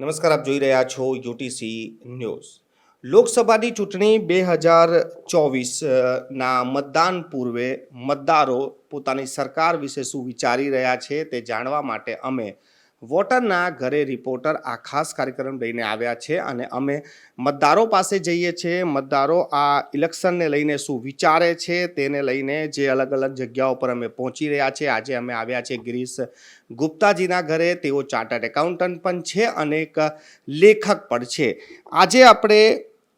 નમસ્કાર, આપ જોઈ રહ્યા છો યુટીસી ન્યૂઝ. લોકસભાની ચૂંટણી 2024 ના મતદાન પૂર્વે મતદારો પોતાની સરકાર વિશે શું વિચારી રહ્યા છે તે જાણવા માટે અમે વોટરના ઘરે રિપોર્ટર આ ખાસ કાર્યક્રમ લઈને આવ્યા છે અને અમે મતદારો પાસે જઈએ છીએ. મતદારો આ ઇલેક્શનને લઈને શું વિચારે છે તેને લઈને જે અલગ અલગ જગ્યાઓ પર અમે પહોંચી રહ્યા છે. આજે અમે આવ્યા છે ગિરીશ ગુપ્તાજીના ઘરે. તેઓ ચાર્ટર્ડ એકાઉન્ટન્ટ પણ છે અને એક લેખક પણ છે. આજે આપણે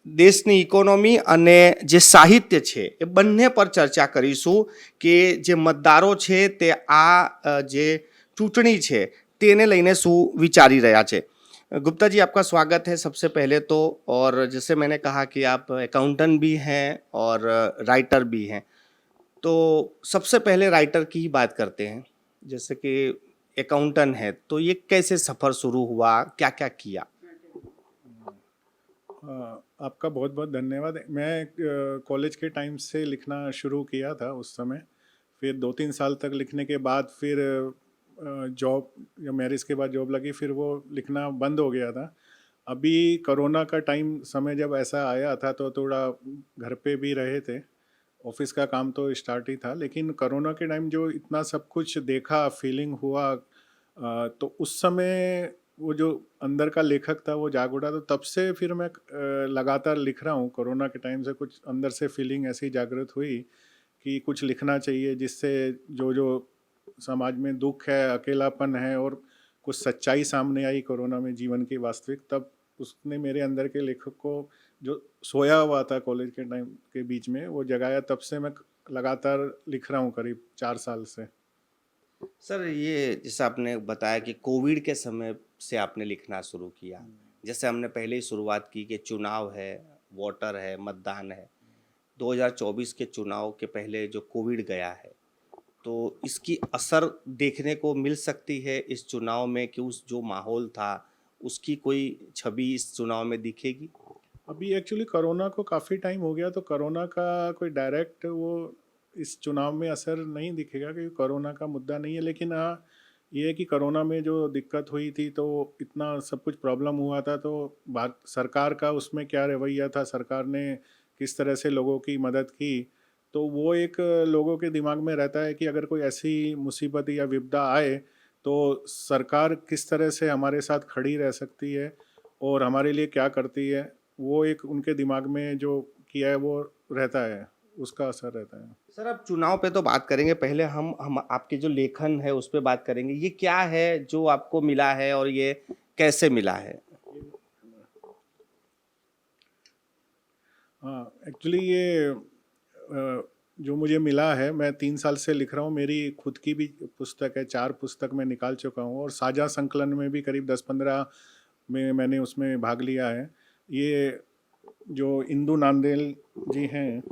દેશની ઇકોનોમી અને જે સાહિત્ય છે એ બંને પર ચર્ચા કરીશું કે જે મતદારો છે તે આ જે ચૂંટણી છે તેને લઈને શું વિચાरी રહ્યા છે. गुप्ता जी, आपका स्वागत है सबसे पहले तो. और जैसे मैंने कहा कि आप अकाउंटेंट भी हैं और राइटर भी हैं, तो सबसे पहले राइटर की ही बात करते हैं. जैसे कि अकाउंटेंट है तो ये कैसे सफ़र शुरू हुआ, क्या क्या किया? आपका बहुत बहुत धन्यवाद. मैं कॉलेज के टाइम से लिखना शुरू किया था उस समय. फिर 2-3 साल तक लिखने के बाद फिर जॉब या मैरिज के बाद जॉब लगी, फिर वो लिखना बंद हो गया था. अभी कोरोना का टाइम समय जब ऐसा आया था तो थोड़ा घर पे भी रहे थे. ऑफिस का काम तो स्टार्ट ही था, लेकिन कोरोना के टाइम जो इतना सब कुछ देखा, फीलिंग हुआ, तो उस समय वो जो अंदर का लेखक था वो जाग उठा. तो तब से फिर मैं लगातार लिख रहा हूँ. कोरोना के टाइम से कुछ अंदर से फीलिंग ऐसी जागृत हुई कि कुछ लिखना चाहिए जिससे जो जो समाज में दुख है, अकेलापन है और कुछ सच्चाई सामने आई कोरोना में जीवन की वास्तविक. तब उसने मेरे अंदर के लेखक को जो सोया हुआ था कॉलेज के टाइम के बीच में वो जगाया. तब से मैं लगातार लिख रहा हूँ करीब 4 साल से. सर, ये जैसे आपने बताया कि कोविड के समय से आपने लिखना शुरू किया. जैसे हमने पहले ही शुरुआत की कि चुनाव है, वोटर है, मतदान है. 2024 के चुनाव के पहले जो कोविड गया है तो इसकी असर देखने को मिल सकती है इस चुनाव में कि उस जो माहौल था उसकी कोई छवि इस चुनाव में दिखेगी? अभी एक्चुअली कोरोना को काफ़ी टाइम हो गया, तो कोरोना का कोई डायरेक्ट वो इस चुनाव में असर नहीं दिखेगा क्योंकि कोरोना का मुद्दा नहीं है. लेकिन हाँ, ये है कि कोरोना में जो दिक्कत हुई थी तो इतना सब कुछ प्रॉब्लम हुआ था, तो भारत सरकार का उसमें क्या रवैया था, सरकार ने किस तरह से लोगों की मदद की, तो वो एक लोगों के दिमाग में रहता है कि अगर कोई ऐसी मुसीबत या विपदा आए तो सरकार किस तरह से हमारे साथ खड़ी रह सकती है और हमारे लिए क्या करती है. वो एक उनके दिमाग में जो किया है वो रहता है, उसका असर रहता है. सर, अब चुनाव पे तो बात करेंगे, पहले हम आपके जो लेखन है उस पे बात करेंगे. ये क्या है जो आपको मिला है और ये कैसे मिला है? हाँ, एक्चुअली ये जो मुझे मिला है, मैं 3 साल से लिख रहा हूँ. मेरी खुद की भी पुस्तक है, 4 पुस्तक मैं निकाल चुका हूँ और साझा संकलन में भी करीब 10-15 में मैंने उसमें भाग लिया है. ये जो इंदु नांदेल जी हैं,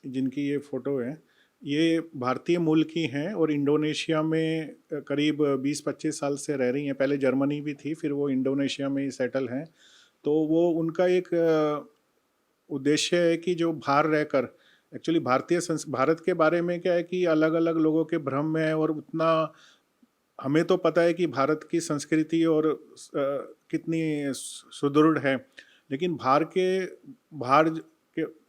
जिनकी ये फ़ोटो है, ये भारतीय मूल की हैं और इंडोनेशिया में करीब 20-25 साल से रह रही हैं. पहले जर्मनी भी थी, फिर वो इंडोनेशिया में ही सेटल हैं. तो वो उनका एक उद्देश्य है कि जो बाहर रहकर एक्चुअली भारत के बारे में क्या है कि अलग अलग लोगों के भ्रम में है और उतना हमें तो पता है कि भारत की संस्कृति और कितनी सुदृढ़ है, लेकिन बाहर के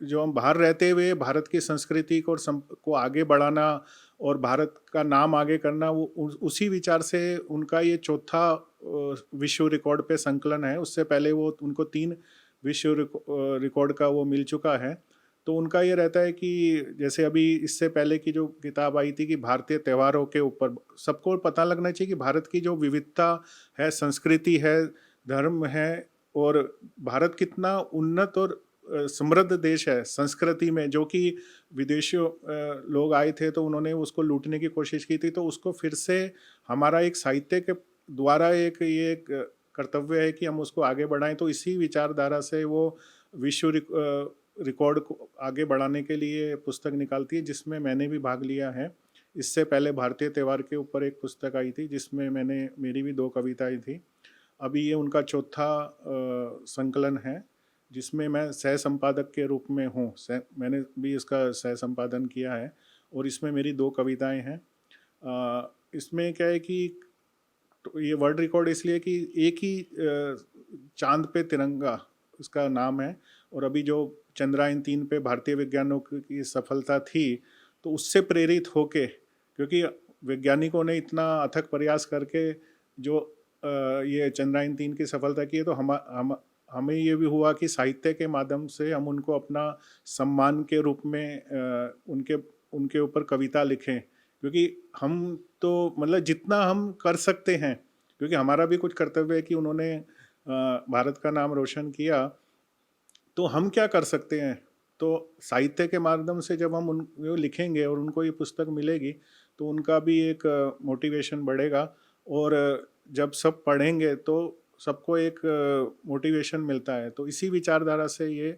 जो हम बाहर रहते हुए भारत की संस्कृति को आगे बढ़ाना और भारत का नाम आगे करना, वो उसी विचार से उनका ये चौथा विश्व रिकॉर्ड पे संकलन है. उससे पहले वो उनको 3 विश्व रिकॉर्ड का वो मिल चुका है. तो उनका ये रहता है कि जैसे अभी इससे पहले की जो किताब आई थी कि भारतीय त्योहारों के ऊपर सबको पता लगना चाहिए कि भारत की जो विविधता है, संस्कृति है, धर्म है और भारत कितना उन्नत और समृद्ध देश है संस्कृति में, जो कि विदेशियों लोग आए थे तो उन्होंने उसको लूटने की कोशिश की थी. तो उसको फिर से हमारा एक साहित्य के द्वारा एक कर्तव्य है कि हम उसको आगे बढ़ाएं. तो इसी विचारधारा से वो विश्व रिकॉर्ड को आगे बढ़ाने के लिए पुस्तक निकालती है, जिसमें मैंने भी भाग लिया है. इससे पहले भारतीय त्यौहार के ऊपर एक पुस्तक आई थी जिसमें मेरी भी 2 कविताएं थी. अभी ये उनका चौथा संकलन है जिसमें मैं सह संपादक के रूप में हूँ. मैंने भी इसका सह संपादन किया है और इसमें मेरी 2 कविताएं हैं. इसमें क्या है कि तो ये वर्ल्ड रिकॉर्ड इसलिए कि एक ही चांद पे तिरंगा उसका नाम है, और अभी जो चंद्रयान 3 पे भारतीय वैज्ञानिकों की सफलता थी, तो उससे प्रेरित होके, क्योंकि वैज्ञानिकों ने इतना अथक प्रयास करके जो ये चंद्रयान 3 की सफलता की है, तो हमें ये भी हुआ कि साहित्य के माध्यम से हम उनको अपना सम्मान के रूप में उनके उनके ऊपर कविता लिखें, क्योंकि हम तो मतलब जितना हम कर सकते हैं, क्योंकि हमारा भी कुछ कर्तव्य है कि उन्होंने भारत का नाम रोशन किया, तो हम क्या कर सकते हैं। तो साहित्य के माध्यम से जब हम उन लिखेंगे और उनको ये पुस्तक मिलेगी, तो उनका भी एक मोटिवेशन बढ़ेगा, और जब सब पढ़ेंगे तो सबको एक मोटिवेशन मिलता है। तो इसी विचारधारा से ये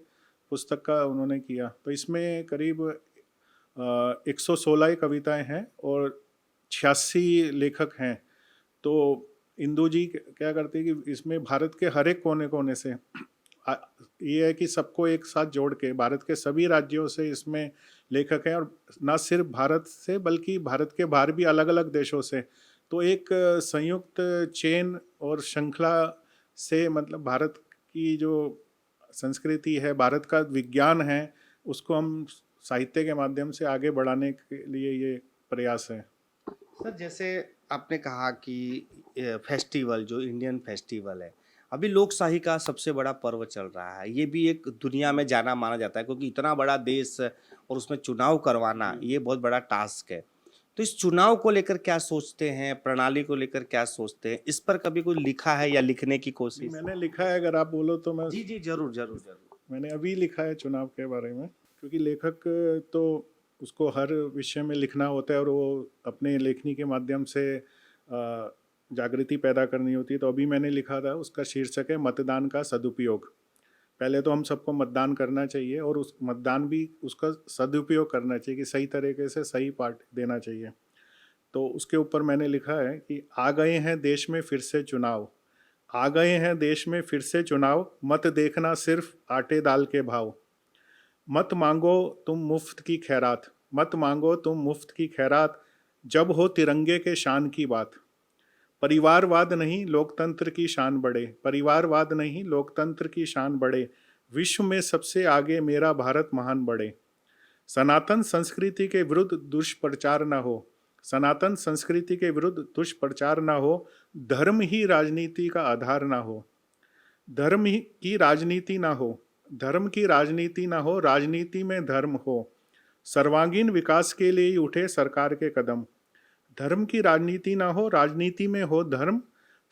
पुस्तक का उन्होंने किया। तो इसमें करीब 116 कविताएं हैं और 86 लेखक हैं। तो इंदु जी क्या करती है कि इसमें भारत के हर एक कोने कोने से ये है कि सबको एक साथ जोड़ के भारत के सभी राज्यों से इसमें लेखक हैं, और ना सिर्फ भारत से बल्कि भारत के बाहर भी अलग अलग देशों से। तो एक संयुक्त चेन और श्रृंखला से, मतलब भारत की जो संस्कृति है, भारत का विज्ञान है, उसको हम साहित्य के माध्यम से आगे बढ़ाने के लिए ये प्रयास है। सर, जैसे आपने कहा कि फेस्टिवल जो इंडियन फेस्टिवल है, अभी लोकशाही का सबसे बड़ा पर्व चल रहा है। ये भी एक दुनिया में जाना माना जाता है, क्योंकि इतना बड़ा देश और उसमें चुनाव करवाना ये बहुत बड़ा टास्क है। तो इस चुनाव को लेकर क्या सोचते हैं, प्रणाली को लेकर क्या सोचते हैं, इस पर कभी कोई लिखा है या लिखने की कोशिश? मैंने लिखा है, अगर आप बोलो तो मैं। जी जी, जरूर जरूर जरूर। मैंने अभी लिखा है चुनाव के बारे में, क्योंकि लेखक तो उसको हर विषय में लिखना होता है और वो अपने लेखनी के माध्यम से जागृति पैदा करनी होती है। तो अभी मैंने लिखा था, उसका शीर्षक है मतदान का सदुपयोग। पहले तो हम सबको मतदान करना चाहिए, और उस मतदान भी उसका सदुपयोग करना चाहिए कि सही तरीके से सही पार्ट देना चाहिए। तो उसके ऊपर मैंने लिखा है कि आ गए हैं देश में फिर से चुनाव, आ गए हैं देश में फिर से चुनाव, मत देखना सिर्फ आटे दाल के भाव। मत मांगो तुम मुफ्त की खैरात, मत मांगो तुम मुफ्त की खैरात, जब हो तिरंगे के शान की बात। परिवारवाद नहीं लोकतंत्र की शान बढ़े, परिवारवाद नहीं लोकतंत्र की शान बढ़े, विश्व में सबसे आगे मेरा भारत महान बढ़े। सनातन संस्कृति के विरुद्ध दुष्प्रचार न हो, सनातन संस्कृति के विरुद्ध दुष्प्रचार न हो, धर्म ही राजनीति का आधार न हो, धर्म ही की राजनीति ना हो, धर्म की राजनीति ना हो, राजनीति में धर्म हो। सर्वांगीण विकास के लिए ही उठे सरकार के कदम, धर्म की राजनीति ना हो, राजनीति में हो धर्म,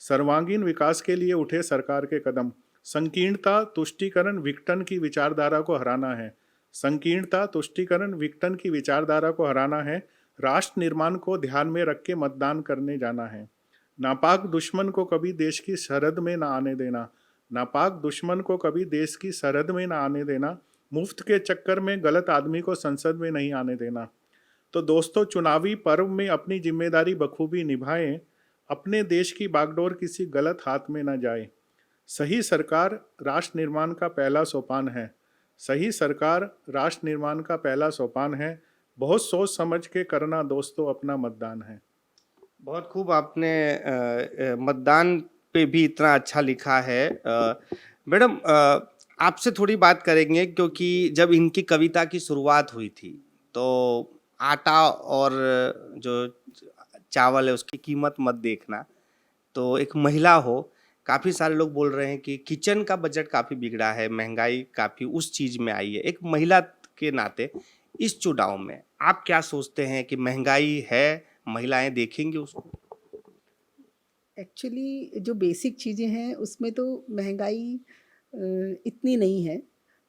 सर्वांगीण विकास के लिए उठे सरकार के कदम। संकीर्णता तुष्टीकरण विघटन की विचारधारा को हराना है, संकीर्णता तुष्टीकरण विघटन की विचारधारा को हराना है। राष्ट्र निर्माण को ध्यान में रख के मतदान करने जाना है। नापाक दुश्मन को कभी देश की सरहद में ना आने देना, नापाक दुश्मन को कभी देश की सरहद में ना आने देना। मुफ्त के चक्कर में गलत आदमी को संसद में नहीं आने देना। तो दोस्तों, चुनावी पर्व में अपनी जिम्मेदारी बखूबी निभाएं, अपने देश की बागडोर किसी गलत हाथ में ना जाए। सही सरकार राष्ट्र निर्माण का पहला सोपान है, सही सरकार राष्ट्र निर्माण का पहला सोपान है। बहुत सोच समझ के करना दोस्तों अपना मतदान है। बहुत खूब आपने मतदान पे भी इतना अच्छा लिखा है। मैडम, आपसे थोड़ी बात करेंगे, क्योंकि जब इनकी कविता की शुरुआत हुई थी तो आटा और जो चावल है उसकी कीमत मत देखना। तो एक महिला हो, काफ़ी सारे लोग बोल रहे हैं कि किचन का बजट काफ़ी बिगड़ा है, महंगाई काफ़ी उस चीज़ में आई है। एक महिला के नाते इस चुनाव में आप क्या सोचते हैं कि महंगाई है, महिलाएं देखेंगी उसको? एक्चुअली जो बेसिक चीज़ें हैं उसमें तो महंगाई इतनी नहीं है।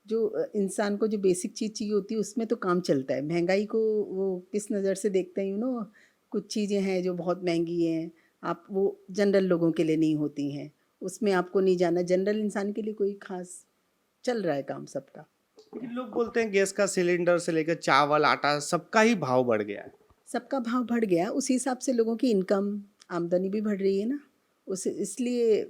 जो इंसान को जो बेसिक चीज़ चाहिए होती है उसमें तो काम चलता है। महंगाई को वो किस नज़र से देखते हैं, कुछ चीज़ें हैं जो बहुत महंगी हैं, आप वो जनरल लोगों के लिए नहीं होती हैं, उसमें आपको नहीं जाना। जनरल इंसान के लिए कोई खास चल रहा है काम सबका। लेकिन लोग बोलते हैं गैस का सिलेंडर से लेकर चावल आटा सबका ही भाव बढ़ गया है। सबका भाव बढ़ गया, उस हिसाब से लोगों की इनकम आमदनी भी बढ़ रही है ना, उस इसलिए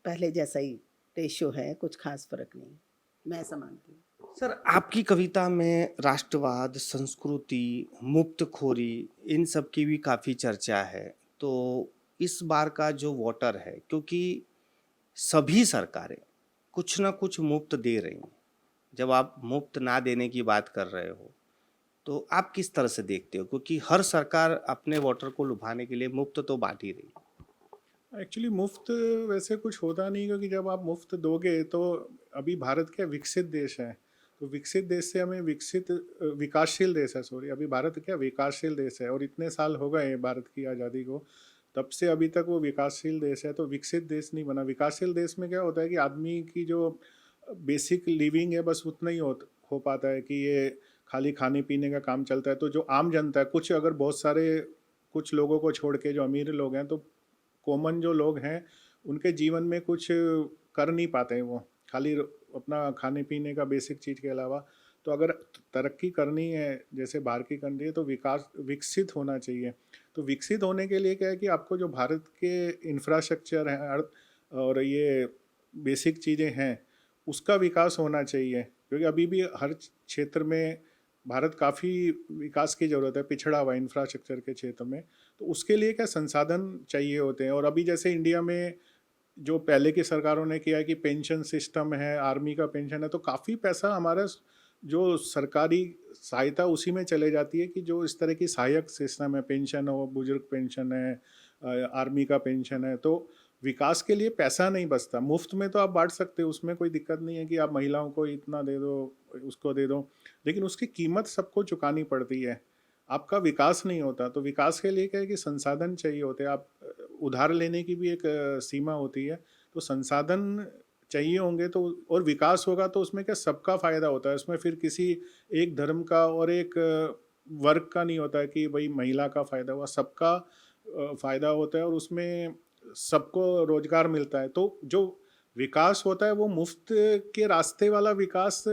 पहले जैसा ही रेशियो है, कुछ खास फर्क नहीं, मैं ऐसा मानती हूँ। सर, आपकी कविता में राष्ट्रवाद, संस्कृति, मुक्तखोरी, इन सब की भी काफ़ी चर्चा है। तो इस बार का जो वोटर है, क्योंकि सभी सरकारें कुछ ना कुछ मुफ्त दे रही हैं। जब आप मुफ्त ना देने की बात कर रहे हो, तो आप किस तरह से देखते हो? क्योंकि हर सरकार अपने वोटर को लुभाने के लिए मुफ्त तो बाँट ही रही है। एक्चुअली मुफ्त वैसे कुछ होता नहीं, क्योंकि जब आप मुफ्त दोगे तो अभी भारत क्या विकसित देश है, तो विकसित देश से हमें विकासशील देश है, सॉरी, अभी भारत क्या विकासशील देश है और इतने साल हो गए हैं भारत की आज़ादी को, तब से अभी तक वो विकासशील देश है, तो विकसित देश नहीं बना। विकासशील देश में क्या होता है कि आदमी की जो बेसिक लिविंग है बस उतना ही हो पाता है, कि ये खाली खाने पीने का काम चलता है। तो जो आम जनता है, कुछ अगर बहुत सारे कुछ लोगों को छोड़ के जो अमीर लोग हैं, तो कॉमन जो लोग हैं उनके जीवन में कुछ कर नहीं पाते हैं, वो खाली अपना खाने पीने का बेसिक चीज़ के अलावा। तो अगर तरक्की करनी है जैसे बाहर की कंट्री है, तो विकसित होना चाहिए। तो विकसित होने के लिए क्या है कि आपको जो भारत के इंफ्रास्ट्रक्चर है और ये बेसिक चीज़ें हैं उसका विकास होना चाहिए, क्योंकि अभी भी हर क्षेत्र में भारत काफ़ी विकास की ज़रूरत है, पिछड़ा हुआ इंफ्रास्ट्रक्चर के क्षेत्र में। तो उसके लिए क्या संसाधन चाहिए होते हैं। और अभी जैसे इंडिया में जो पहले की सरकारों ने किया है कि पेंशन सिस्टम है, आर्मी का पेंशन है, तो काफ़ी पैसा हमारा जो सरकारी सहायता उसी में चले जाती है, कि जो इस तरह की सहायक सिस्टम है, पेंशन हो, बुजुर्ग पेंशन है, आर्मी का पेंशन है, तो विकास के लिए पैसा नहीं बचता। मुफ्त में तो आप बांट सकते हो, उसमें कोई दिक्कत नहीं है कि आप महिलाओं को इतना दे दो, उसको दे दो, लेकिन उसकी कीमत सबको चुकानी पड़ती है, आपका विकास नहीं होता। तो विकास के लिए क्या है कि संसाधन चाहिए होते हैं। आप उधार लेने की भी एक सीमा होती है, तो संसाधन चाहिए होंगे तो, और विकास होगा तो उसमें क्या सबका फ़ायदा होता है। उसमें फिर किसी एक धर्म का और एक वर्ग का नहीं होता है कि भाई महिला का फ़ायदा हुआ, सबका फ़ायदा होता है, और उसमें सबको रोज़गार मिलता है। तो जो विकास होता है वो मुफ्त के रास्ते वाला विकास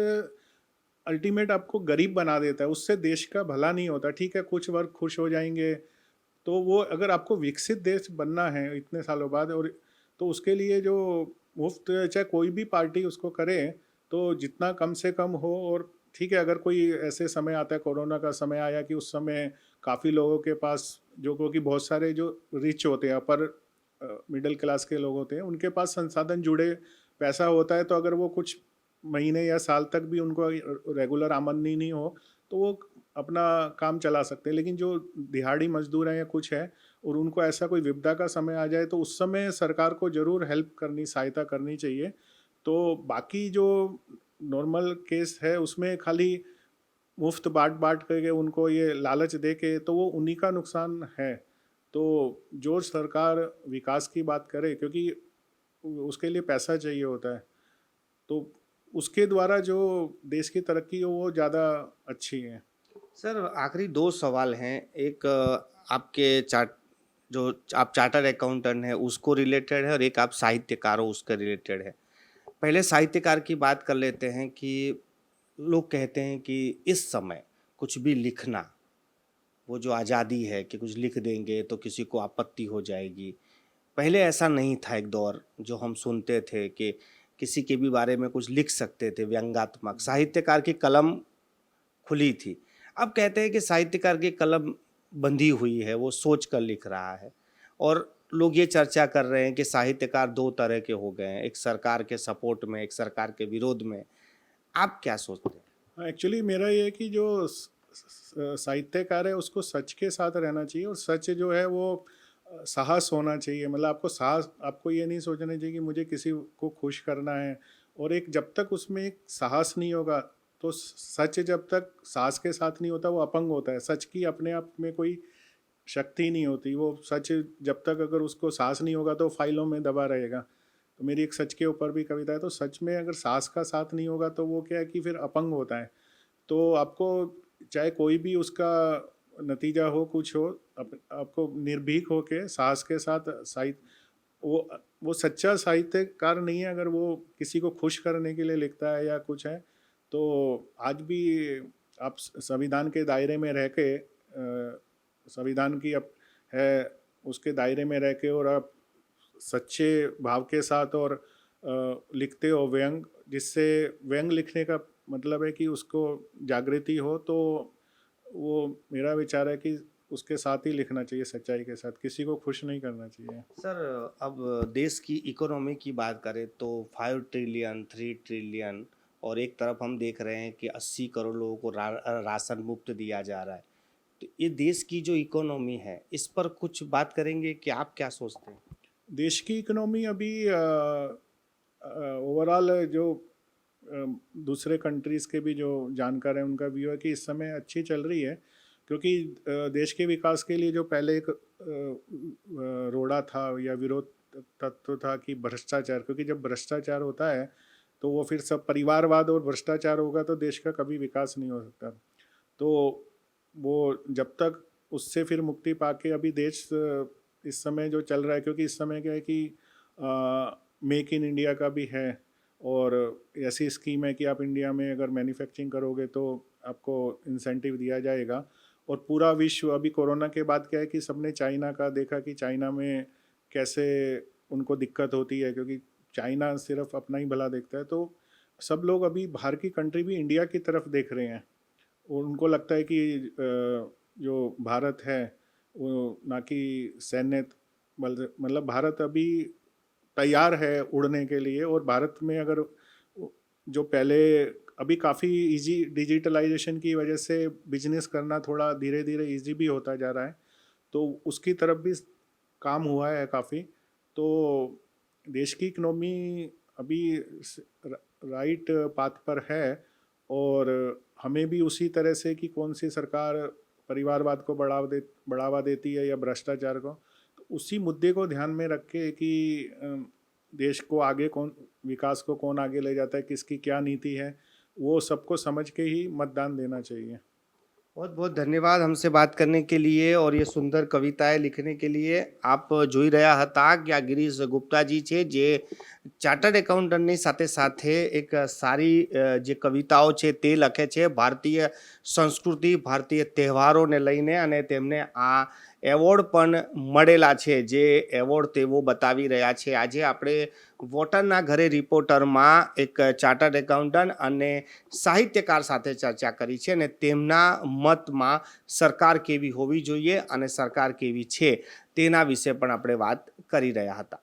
अल्टीमेट आपको गरीब बना देता है, उससे देश का भला नहीं होता। ठीक है, कुछ वर्ग खुश हो जाएंगे, तो वो अगर आपको विकसित देश बनना है इतने सालों बाद, और तो उसके लिए जो मुफ्त चाहे कोई भी पार्टी उसको करे, तो जितना कम से कम हो। और ठीक है, अगर कोई ऐसे समय आता है, कोरोना का समय आया, कि उस समय काफ़ी लोगों के पास, जो क्योंकि बहुत सारे जो रिच होते हैं, अपर मिडिल क्लास के लोग होते हैं, उनके पास संसाधन जुड़े पैसा होता है, तो अगर वो कुछ महीने या साल तक भी उनको रेगुलर आमदनी नहीं हो, तो वो अपना काम चला सकते हैं। लेकिन जो दिहाड़ी मजदूर हैं या कुछ है, और उनको ऐसा कोई विपदा का समय आ जाए, तो उस समय सरकार को ज़रूर हेल्प करनी, सहायता करनी चाहिए। तो बाकी जो नॉर्मल केस है उसमें खाली मुफ्त बाँट करके उनको ये लालच दे के, तो वो उन्हीं का नुकसान है। तो जो सरकार विकास की बात करे, क्योंकि उसके लिए पैसा चाहिए होता है, तो उसके द्वारा जो देश की तरक्की हो वो ज़्यादा अच्छी है। सर, आखिरी 2 सवाल हैं। एक आपके जो आप चार्टर्ड अकाउंटेंट हैं उसको रिलेटेड है, और एक आप साहित्यकार हो उसके रिलेटेड है। पहले साहित्यकार की बात कर लेते हैं कि लोग कहते हैं कि इस समय कुछ भी लिखना, वो जो आज़ादी है कि कुछ लिख देंगे तो किसी को आपत्ति हो जाएगी। पहले ऐसा नहीं था, एक दौर जो हम सुनते थे कि किसी के भी बारे में कुछ लिख सकते थे, व्यंग्यात्मक, साहित्यकार की कलम खुली थी। अब कहते हैं कि साहित्यकार की कलम बंधी हुई है, वो सोच कर लिख रहा है। और लोग ये चर्चा कर रहे हैं कि साहित्यकार 2 तरह के हो गए हैं, एक सरकार के सपोर्ट में, एक सरकार के विरोध में। आप क्या सोचते हैं? एक्चुअली मेरा ये है कि जो साहित्यकार है उसको सच के साथ रहना चाहिए, और सच जो है वो साहस होना चाहिए। मतलब आपको साहस, आपको ये नहीं सोचना चाहिए कि मुझे किसी को खुश करना है। और एक जब तक उसमें एक साहस नहीं होगा, तो सच जब तक साहस के साथ नहीं होता वो अपंग होता है। सच की अपने आप में कोई शक्ति नहीं होती। वो सच जब तक अगर उसको साहस नहीं होगा तो फाइलों में दबा रहेगा। तो मेरी एक सच के ऊपर भी कविता है। तो सच में अगर साहस का साथ नहीं होगा तो वो क्या है कि फिर अपंग होता है। तो आपको चाहे कोई भी उसका नतीजा हो, कुछ हो, आपको निर्भीक होके साहस के साथ साहित्य, वो सच्चा साहित्यकार नहीं है अगर वो किसी को खुश करने के लिए लिखता है या कुछ है। तो आज भी आप संविधान के दायरे में रह के, संविधान की अब है उसके दायरे में रह के, और आप सच्चे भाव के साथ और लिखते हो व्यंग, जिससे व्यंग लिखने का मतलब है कि उसको जागृति हो। तो वो मेरा विचार है कि उसके साथ ही लिखना चाहिए, सच्चाई के साथ, किसी को खुश नहीं करना चाहिए। सर, अब देश की इकोनॉमी की बात करें तो 5 ट्रिलियन, 3 ट्रिलियन, और एक तरफ हम देख रहे हैं कि 80 करोड़ लोगों को राशन मुफ्त दिया जा रहा है। तो ये देश की जो इकोनॉमी है, इस पर कुछ बात करेंगे कि आप क्या सोचते हैं? देश की इकोनॉमी अभी ओवरऑल जो दूसरे कंट्रीज़ के भी जो जानकार हैं उनका व्यू है कि इस समय अच्छी चल रही है, क्योंकि देश के विकास के लिए जो पहले एक रोड़ा था या विरोध तत्व था कि भ्रष्टाचार, क्योंकि जब भ्रष्टाचार होता है तो वो फिर सब परिवारवाद और भ्रष्टाचार होगा तो देश का कभी विकास नहीं हो सकता। तो वो जब तक उससे फिर मुक्ति पाके अभी देश इस समय जो चल रहा है, क्योंकि इस समय क्या है कि मेक इन इंडिया का भी है और ऐसी स्कीम है कि आप इंडिया में अगर मैन्युफैक्चरिंग करोगे तो आपको इंसेंटिव दिया जाएगा। और पूरा विश्व अभी कोरोना के बाद क्या है कि सबने चाइना का देखा कि चाइना में कैसे उनको दिक्कत होती है, क्योंकि चाइना सिर्फ अपना ही भला देखता है। तो सब लोग अभी बाहर की कंट्री भी इंडिया की तरफ देख रहे हैं और उनको लगता है कि जो भारत है वो ना कि सैन्य मतलब भारत अभी तैयार है उड़ने के लिए। और भारत में अगर जो पहले अभी काफ़ी इजी डिजिटलाइजेशन की वजह से बिजनेस करना थोड़ा धीरे धीरे इजी भी होता जा रहा है, तो उसकी तरफ भी काम हुआ है काफ़ी। तो देश की इकनॉमी अभी राइट पाथ पर है और हमें भी उसी तरह से कि कौन सी सरकार परिवारवाद को बढ़ावा देती है या भ्रष्टाचार को, तो उसी मुद्दे को ध्यान में रख के कि देश को आगे विकास को कौन आगे ले जाता है, किसकी क्या नीति है, वो सबको समझ के ही मतदान देना चाहिए। बहुत बहुत धन्यवाद हमसे बात करने के लिए और ये सुंदर कविताएं लिखने के लिए। आप જોઈ રહ્યા હતા કે આ ગિરીશ ગુપ્તાજી છે જે ચાર્ટર્ડ એકાઉન્ટન્ટની સાથે સાથે એક સારી જે કવિતાઓ છે તે લખે છે ભારતીય સંસ્કૃતિ, ભારતીય તહેવારોને લઈને, અને તેમને આ એવોર્ડ પણ મળેલા છે, જે એવોર્ડ તેઓ બતાવી રહ્યા છે। આજે આપણે વોટરના ઘરે રિપોર્ટરમાં એક ચાર્ટર્ડ એકાઉન્ટન્ટ અને સાહિત્યકાર સાથે ચર્ચા કરી છે અને તેમના મતમાં સરકાર કેવી હોવી જોઈએ અને સરકાર કેવી છે તેના વિશે પણ આપણે વાત કરી રહ્યા હતા।